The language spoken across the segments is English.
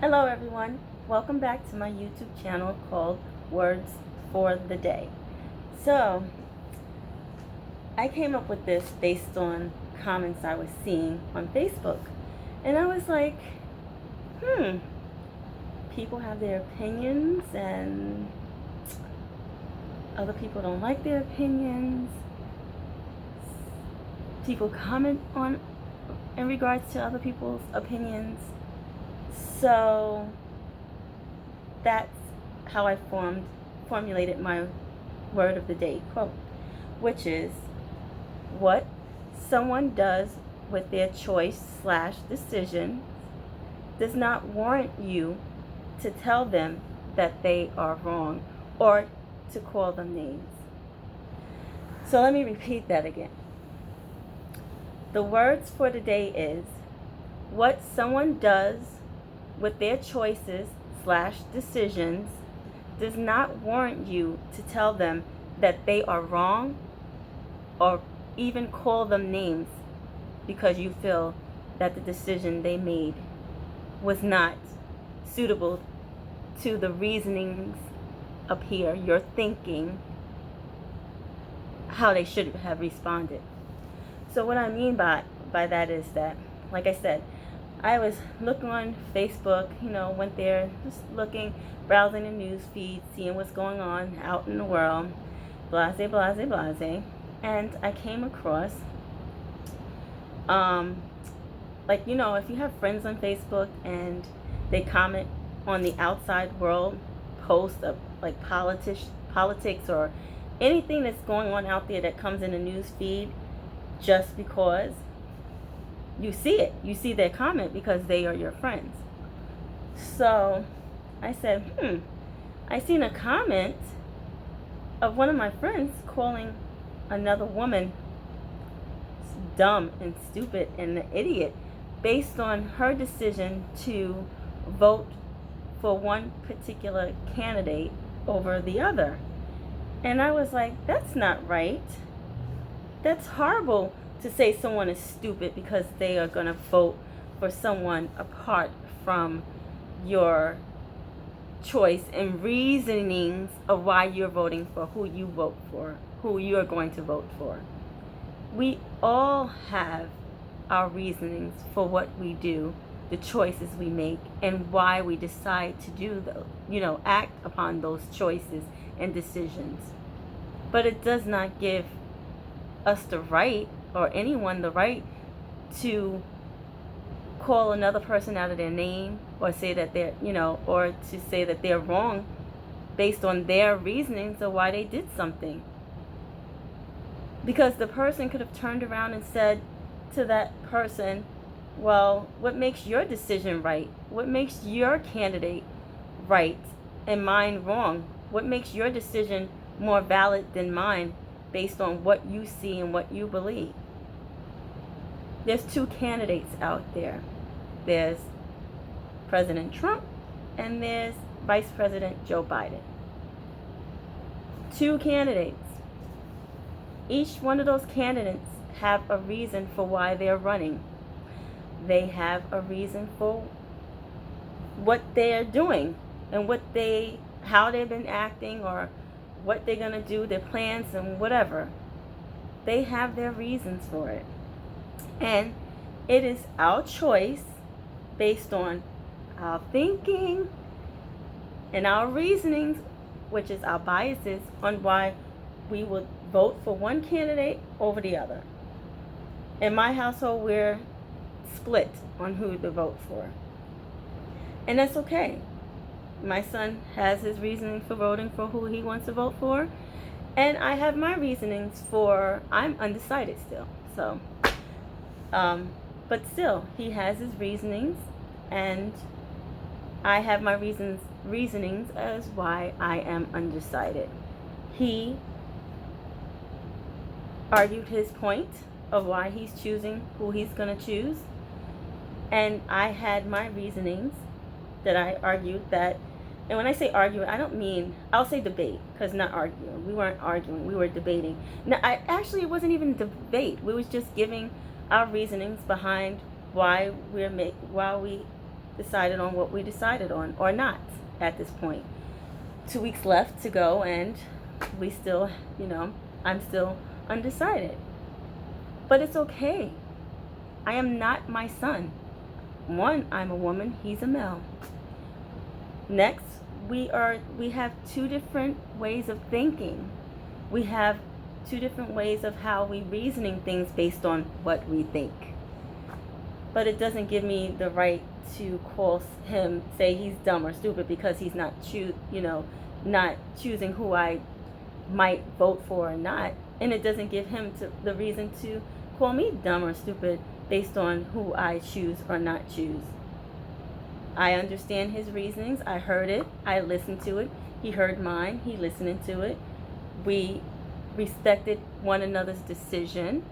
Hello everyone, welcome back to my YouTube channel called Words for the Day. So, I came up with this based on comments I was seeing on Facebook. And I was like, people have their opinions and other people don't like their opinions. People comment on in regards to other people's opinions. So that's how I formulated my word of the day quote, which is, what someone does with their choice/decision does not warrant you to tell them that they are wrong or to call them names. So let me repeat that again. The words for today is, what someone does with their choices/decisions does not warrant you to tell them that they are wrong or even call them names because you feel that the decision they made was not suitable to the reasonings up here, your thinking, how they should have responded. So what I mean by that is that, like I said, I was looking on Facebook, went there, just looking, browsing the news feed, seeing what's going on out in the world, blase, blase, blase. And I came across, if you have friends on Facebook and they comment on the outside world posts of like politics or anything that's going on out there that comes in the news feed, just because you see their comment because they are your friends. So I said, I seen a comment of one of my friends calling another woman dumb and stupid and an idiot based on her decision to vote for one particular candidate over the other. And I was like, that's not right. That's horrible to say someone is stupid because they are going to vote for someone apart from your choice and reasonings of why you're voting for who you vote for, who you're going to vote for. We all have our reasonings for what we do, the choices we make, and why we decide to do act upon those choices and decisions. But it does not give us the right, or anyone the right, to call another person out of their name or say that they're, or to say that they're wrong based on their reasonings of why they did something. Because the person could have turned around and said to that person, well, what makes your decision right? What makes your candidate right and mine wrong? What makes your decision more valid than mine based on what you see and what you believe? There's two candidates out there. There's President Trump and there's Vice President Joe Biden. Two candidates. Each one of those candidates have a reason for why they're running. They have a reason for what they're doing and how they've been acting or what they're going to do, their plans and whatever. They have their reasons for it. And it is our choice based on our thinking and our reasonings, which is our biases, on why we would vote for one candidate over the other. In my household, we're split on who to vote for. And that's okay. My son has his reasoning for voting for who he wants to vote for. And I have my reasonings I'm undecided still. So, but still, he has his reasonings, and I have my reasonings as why I am undecided. He argued his point of why he's choosing who he's going to choose, and I had my reasonings that I argued that. And when I say argue, I don't mean, I'll say debate, because not arguing. We weren't arguing, we were debating. Now, it wasn't even debate. We was just giving our reasonings behind why we decided on what we decided on, or not at this point. 2 weeks left to go, and we still, I'm still undecided. But it's okay. I am not my son. One, I'm a woman, he's a male. Next, we have two different ways of thinking. We have two different ways of how we reasoning things based on what we think. But it doesn't give me the right to call him, say he's dumb or stupid because he's not not choosing who I might vote for or not. And it doesn't give him the reason to call me dumb or stupid based on who I choose or not choose. I understand his reasonings. I heard it. I listened to it. He heard mine. He listened to it. We respected one another's decision,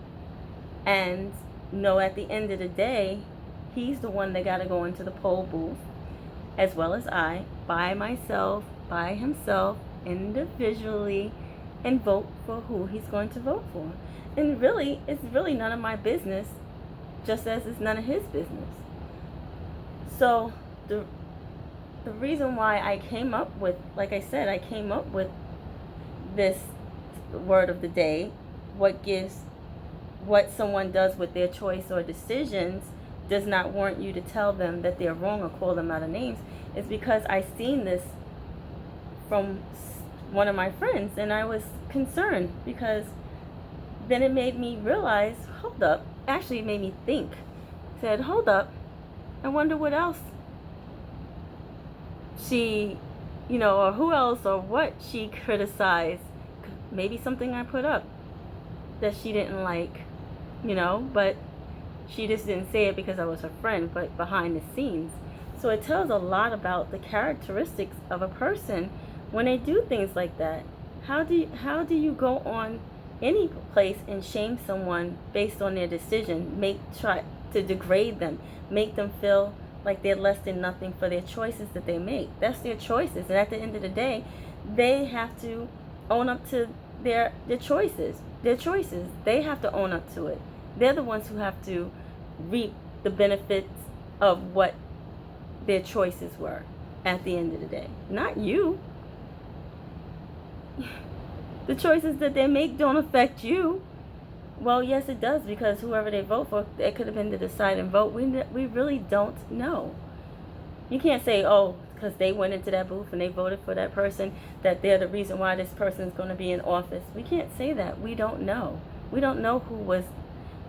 and at the end of the day, he's the one that got to go into the poll booth, as well as I, by myself, by himself, individually, and vote for who he's going to vote for. And really, it's really none of my business, just as it's none of his business. So the reason why I came up with, like I said, I came up with this word of the day, what someone does with their choice or decisions does not warrant you to tell them that they're wrong or call them out of names, is because I seen this from one of my friends, and I was concerned, because then it made me realize, hold up, actually it made me think, said, hold up, I wonder what else she, or who else or what she criticized. Maybe something I put up that she didn't like, but she just didn't say it because I was her friend, but behind the scenes. So it tells a lot about the characteristics of a person when they do things like that. How do you go on any place and shame someone based on their decision, try to degrade them, make them feel like they're less than nothing for their choices that they make? That's their choices, and at the end of the day, they have to own up to their choices. They have to own up to it. They're the ones who have to reap the benefits of what their choices were at the end of the day, not you. The choices that they make don't affect you. Well, yes, it does, because whoever they vote for, it could have been the deciding vote. We really don't know. You can't say, oh, because they went into that booth and they voted for that person, that they're the reason why this person is going to be in office. We can't say that. We don't know. We don't know who was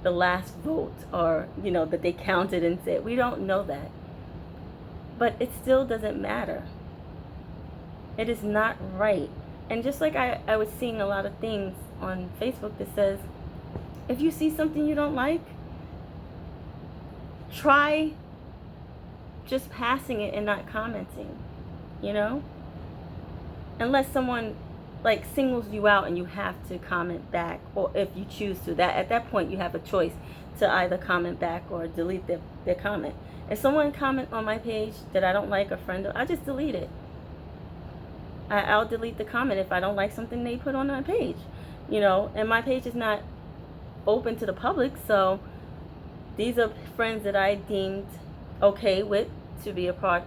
the last vote, or, that they counted and said. We don't know that. But it still doesn't matter. It is not right. And just like I was seeing a lot of things on Facebook that says, if you see something you don't like, try just passing it and not commenting, unless someone like singles you out and you have to comment back, or if you choose to, that at that point you have a choice to either comment back or delete their comment. If someone comment on my page that I don't like, a friend, I just delete it. I'll delete the comment if I don't like something they put on my page, and my page is not open to the public, so these are friends that I deemed okay with to be a part,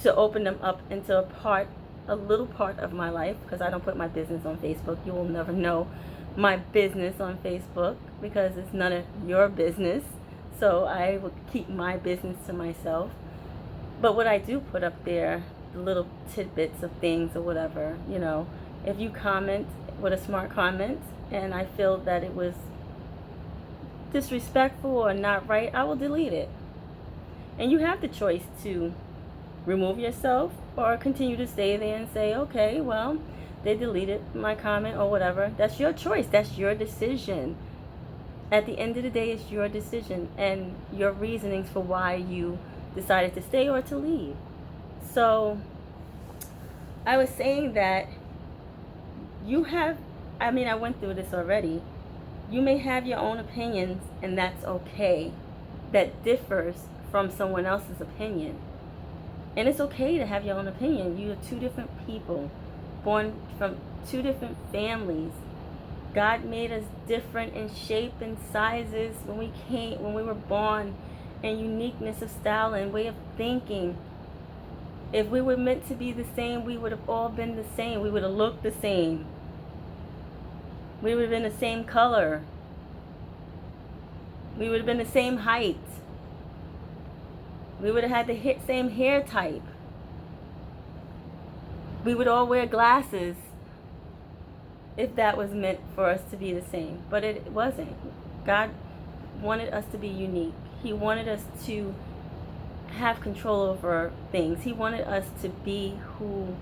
to open them up into a little part of my life, because I don't put my business on Facebook. You will never know my business on Facebook because it's none of your business, so I will keep my business to myself. But what I do put up there, the little tidbits of things or whatever, if you comment with a smart comment and I feel that it was disrespectful or not right, I will delete it. And you have the choice to remove yourself or continue to stay there and say, okay, well, they deleted my comment or whatever. That's your choice. That's your decision. At the end of the day, it's your decision and your reasonings for why you decided to stay or to leave. So I was saying that I went through this already. You may have your own opinions, and that's okay. That differs from someone else's opinion. And it's okay to have your own opinion. You are two different people, born from two different families. God made us different in shape and sizes when we were born, and uniqueness of style and way of thinking. If we were meant to be the same, we would have all been the same. We would have looked the same. We would have been the same color. We would have been the same height. We would have had the same hair type. We would all wear glasses if that was meant for us to be the same. But it wasn't. God wanted us to be unique. He wanted us to have control over things. He wanted us to be who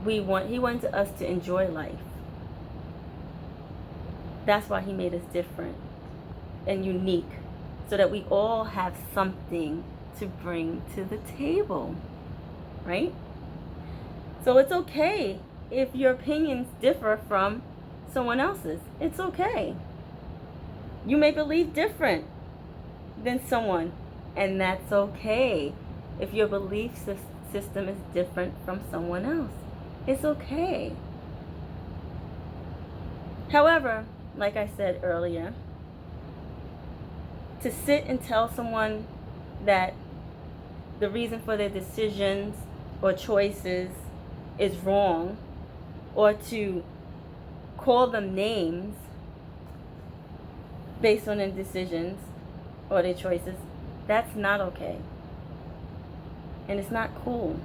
we want. He wanted us to enjoy life. That's why he made us different and unique, so that we all have something to bring to the table, right? So it's okay if your opinions differ from someone else's. It's okay. You may believe different than someone, and that's okay. If your belief system is different from someone else, it's okay. However, like I said earlier, to sit and tell someone that the reason for their decisions or choices is wrong, or to call them names based on their decisions or their choices, that's not okay. And it's not cool.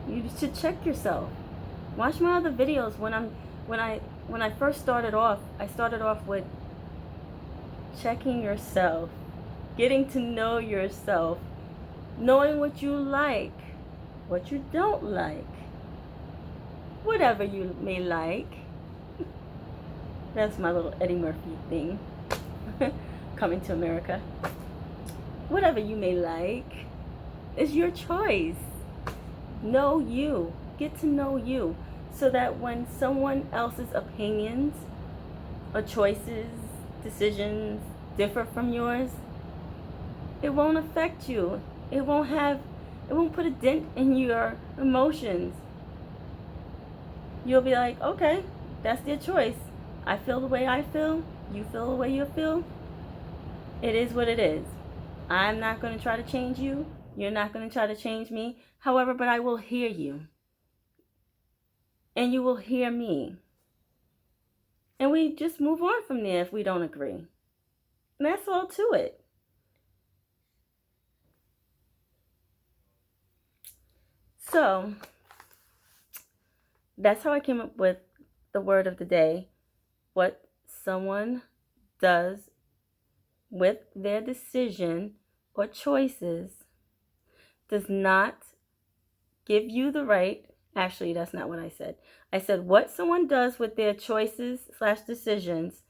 You should check yourself. Watch my other videos. When I first started off, I started off with checking yourself, getting to know yourself, knowing what you like, what you don't like, whatever you may like. That's my little Eddie Murphy thing. Coming to America. Whatever you may like is your choice. Know you. Get to know you, so that when someone else's opinions or choices, decisions differ from yours, it won't affect you. It won't put a dent in your emotions. You'll be like, okay, that's their choice. I feel the way I feel. You feel the way you feel. It is what it is. I'm not going to try to change you. You're not going to try to change me. However, but I will hear you. And you will hear me. And we just move on from there if we don't agree. And that's all to it. So, that's how I came up with the word of the day. What someone does with their decision or choices does not give you the right. Actually, that's not what I said. I said what someone does with their choices / decisions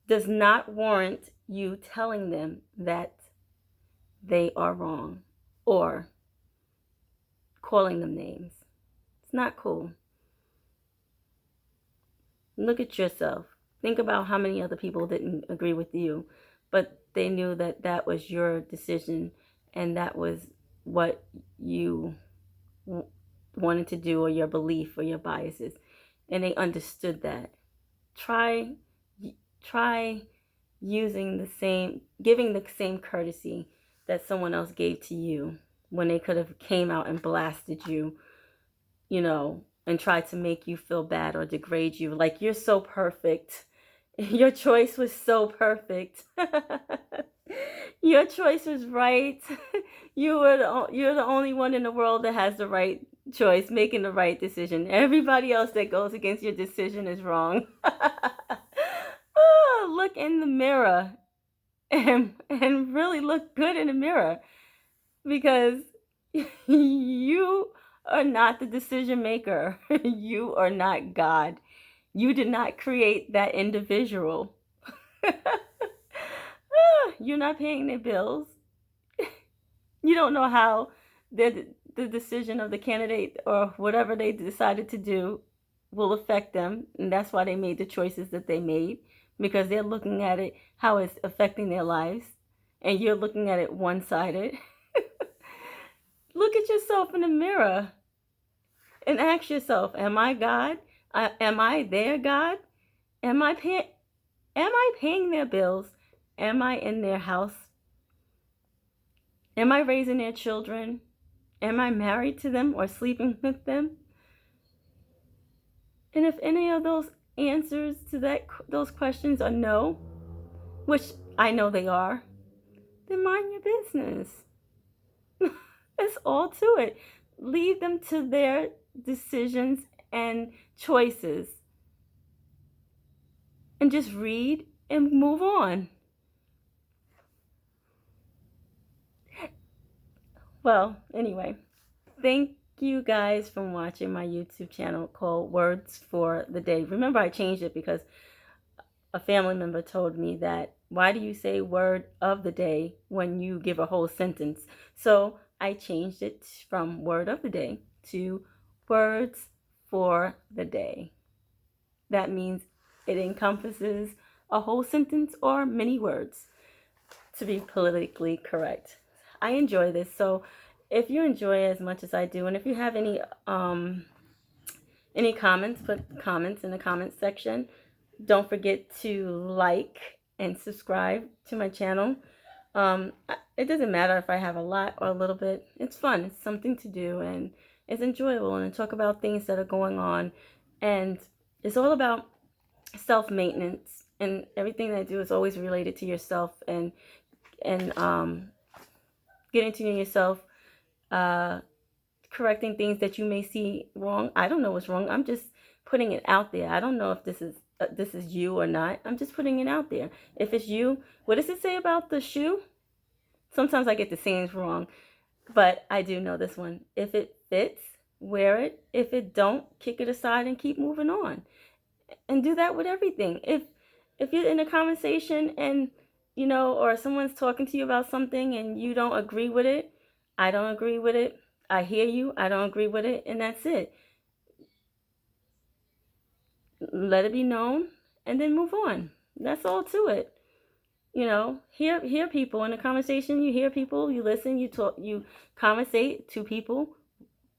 does not warrant you telling them that they are wrong or calling them names. It's not cool. Look at yourself. Think about how many other people didn't agree with you, but they knew that that was your decision and that was what you wanted to do, or your belief or your biases, and they understood that. Try giving the same courtesy that someone else gave to you when they could have came out and blasted you, and tried to make you feel bad or degrade you. Like, you're so perfect. Your choice was so perfect. Your choice was right. You're the only one in the world that has the right choice, making the right decision. Everybody else that goes against your decision is wrong. Look in the mirror and really look good in the mirror, because you are not the decision maker. You are not God. You did not create that individual. You're not paying their bills. You don't know how the decision of the candidate or whatever they decided to do will affect them. And that's why they made the choices that they made, because they're looking at it, how it's affecting their lives. And you're looking at it one-sided. Look at yourself in the mirror and ask yourself, am I God? Am I their God? Am I paying their bills? Am I in their house? Am I raising their children? Am I married to them or sleeping with them? And if any of those answers to those questions are no, which I know they are, then mind your business. That's all to it. Leave them to their decisions and choices. And just read and move on. Well, anyway, thank you guys for watching my YouTube channel called Words for the Day. Remember, I changed it because a family member told me that, why do you say word of the day when you give a whole sentence? So I changed it from word of the day to words for the day. That means it encompasses a whole sentence or many words, to be politically correct. I enjoy this, so if you enjoy it as much as I do, and if you have any comments, put comments in the comments section. Don't forget to like and subscribe to my channel. It doesn't matter if I have a lot or a little bit. It's fun. It's something to do, and it's enjoyable, and talk about things that are going on. And it's all about self-maintenance, and everything that I do is always related to yourself, and getting to know yourself, correcting things that you may see wrong. I don't know what's wrong. I'm just putting it out there. I don't know if this is you or not. I'm just putting it out there. If it's you, what does it say about the shoe? Sometimes I get the sayings wrong, but I do know this one. If it fits, wear it. If it don't, kick it aside and keep moving on. And do that with everything. If you're in a conversation and or someone's talking to you about something and you don't agree with it, I don't agree with it. I hear you, I don't agree with it, and that's it. Let it be known and then move on. That's all to it. Hear people in a conversation. You hear people, you listen, you talk, you conversate to people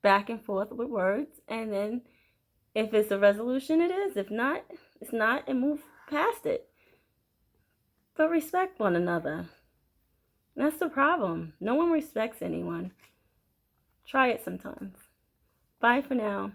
back and forth with words, and then if it's a resolution, it is. If not, it's not, and move past it. But respect one another. That's the problem. No one respects anyone. Try it sometimes. Bye for now.